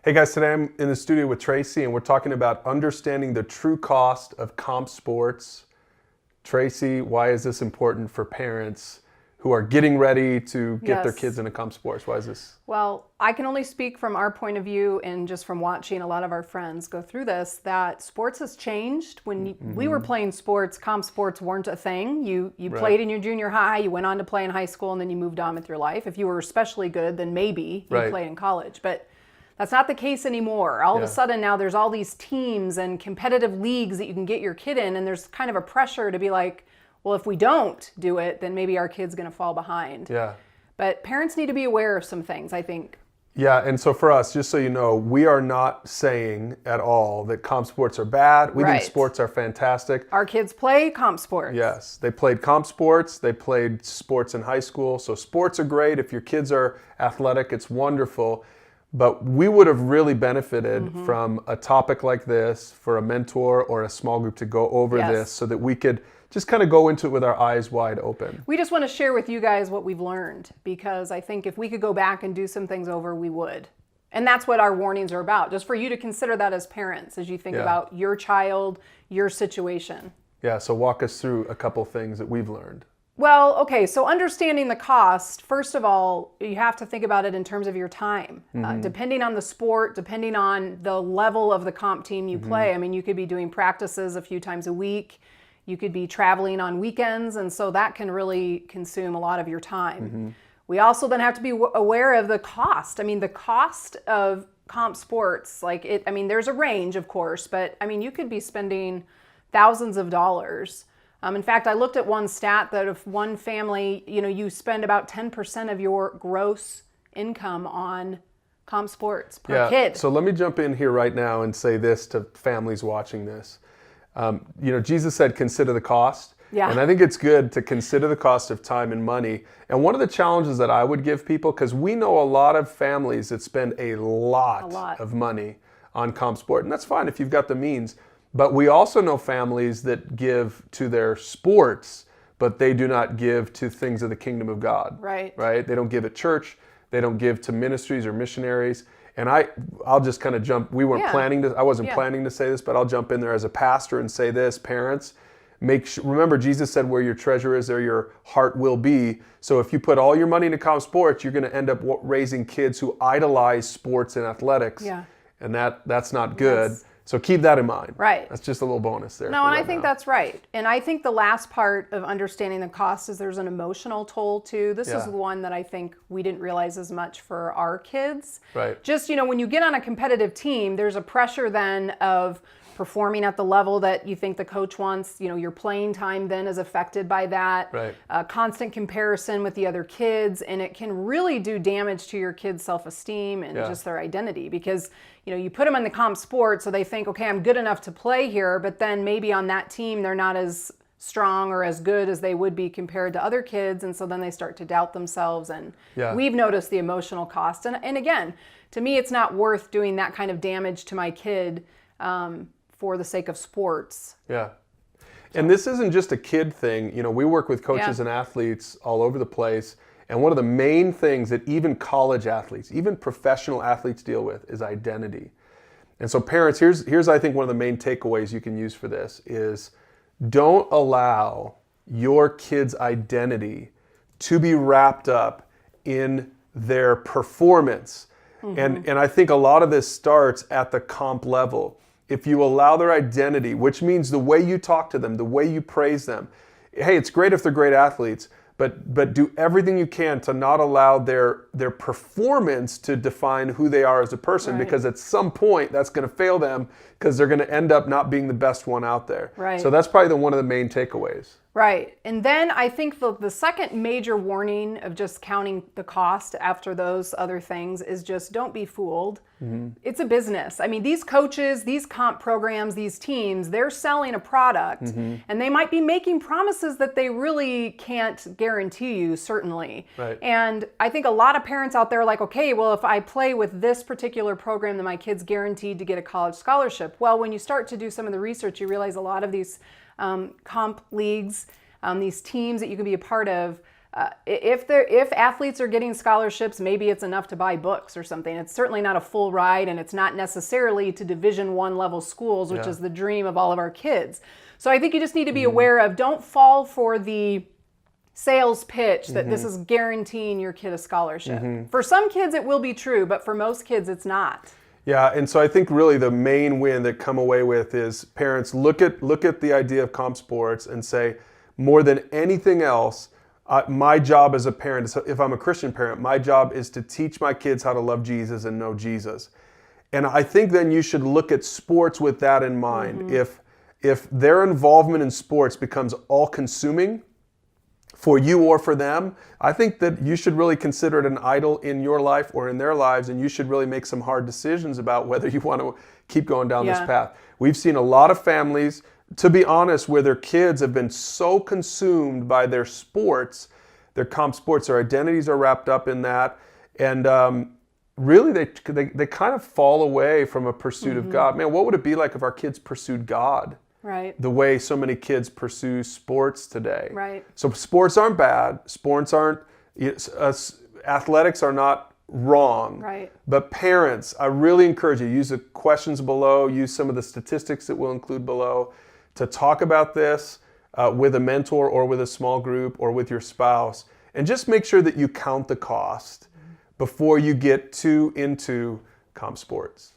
Hey guys, today I'm in the studio with Tracy and we're talking about understanding the true cost of comp sports. Tracy, why is this important for parents who are getting ready to get their kids into comp sports? Why is this? Well, I can only speak from our point of view and just from watching a lot of our friends go through this, that sports has changed. When we were playing sports, comp sports weren't a thing. You played in your junior high, you went on to play in high school, and then you moved on with your life. If you were especially good, then maybe you played in college. But that's not the case anymore. All of a sudden now there's all these teams and competitive leagues that you can get your kid in, and there's kind of a pressure to be like, well, if we don't do it, then maybe our kid's going to fall behind. Yeah. But parents need to be aware of some things, I think. Yeah, and so for us, just so you know, we are not saying at all that comp sports are bad. We think sports are fantastic. Our kids play comp sports. Yes, they played comp sports. They played sports in high school. So sports are great. If your kids are athletic, it's wonderful. But we would have really benefited from a topic like this for a mentor or a small group to go over this so that we could just kind of go into it with our eyes wide open. We just want to share with you guys what we've learned, because I think if we could go back and do some things over, we would. And that's what our warnings are about, just for you to consider that as parents, as you think about your child, your situation. Yeah, so walk us through a couple things that we've learned. Well, okay, so understanding the cost, first of all, you have to think about it in terms of your time. Depending on the sport, depending on the level of the comp team you play, I mean, you could be doing practices a few times a week. You could be traveling on weekends, and so that can really consume a lot of your time. We also then have to be aware of the cost. I mean, the cost of comp sports, I mean, there's a range, of course, but I mean, you could be spending thousands of dollars. In fact, I looked at one stat that if one family, you spend about 10% of your gross income on comp sports per kid. So let me jump in here right now and say this to families watching this. Jesus said, consider the cost. Yeah. And I think it's good to consider the cost of time and money. And one of the challenges that I would give people, because we know a lot of families that spend a lot of money on comp sport, and that's fine if you've got the means. But we also know families that give to their sports, but they do not give to things of the kingdom of God. Right. They don't give at church. They don't give to ministries or missionaries. And I'll just kind of jump. We weren't planning to. I wasn't planning to say this, but I'll jump in there as a pastor and say this: parents, remember Jesus said, "Where your treasure is, there your heart will be." So if you put all your money into comp sports, you're going to end up raising kids who idolize sports and athletics. Yeah. And that's not good. Yes. So keep that in mind. Right. That's just a little bonus there. No, and I think that's right. And I think the last part of understanding the cost is there's an emotional toll too. This is the one that I think we didn't realize as much for our kids. Right. Just, when you get on a competitive team, there's a pressure then of performing at the level that you think the coach wants. Your playing time then is affected by that. Right. Constant comparison with the other kids, and it can really do damage to your kids' self-esteem and just their identity, because you put them in the comp sport, so they think, okay, I'm good enough to play here, but then maybe on that team they're not as strong or as good as they would be compared to other kids, and so then they start to doubt themselves, and we've noticed the emotional cost. And again, to me, it's not worth doing that kind of damage to my kid for the sake of sports. Yeah. And this isn't just a kid thing. We work with coaches and athletes all over the place. And one of the main things that even college athletes, even professional athletes deal with is identity. And so parents, here's I think one of the main takeaways you can use for this is don't allow your kid's identity to be wrapped up in their performance. And I think a lot of this starts at the comp level. If you allow their identity, which means the way you talk to them, the way you praise them. Hey, it's great if they're great athletes, but do everything you can to not allow their performance to define who they are as a person, because at some point that's going to fail them, because they're going to end up not being the best one out there. Right. So that's probably one of the main takeaways. Right. And then I think the second major warning of just counting the cost after those other things is just don't be fooled. It's a business. I mean, these coaches, these comp programs, these teams, they're selling a product, and they might be making promises that they really can't guarantee you, certainly. Right. And I think a lot of parents out there are like, okay, well, if I play with this particular program, then my kid's guaranteed to get a college scholarship. Well, when you start to do some of the research, you realize a lot of these comp leagues, these teams that you can be a part of, If athletes are getting scholarships, maybe it's enough to buy books or something. It's certainly not a full ride, and it's not necessarily to Division I level schools, which is the dream of all of our kids. So I think you just need to be aware of, don't fall for the sales pitch that this is guaranteeing your kid a scholarship. For some kids it will be true, but for most kids it's not. Yeah, and so I think really the main win that come away with is parents look at the idea of comp sports and say, more than anything else, my job as a parent, if I'm a Christian parent, my job is to teach my kids how to love Jesus and know Jesus. And I think then you should look at sports with that in mind. If their involvement in sports becomes all-consuming for you or for them, I think that you should really consider it an idol in your life or in their lives, and you should really make some hard decisions about whether you want to keep going down this path. We've seen a lot of families, to be honest, where their kids have been so consumed by their sports, their comp sports, their identities are wrapped up in that, and really they kind of fall away from a pursuit of God. Man, what would it be like if our kids pursued God? Right. The way so many kids pursue sports today. Right. So sports aren't bad. Sports aren't, athletics are not wrong. Right. But parents, I really encourage you, use the questions below, use some of the statistics that we'll include below to talk about this with a mentor or with a small group or with your spouse. And just make sure that you count the cost before you get too into comp sports.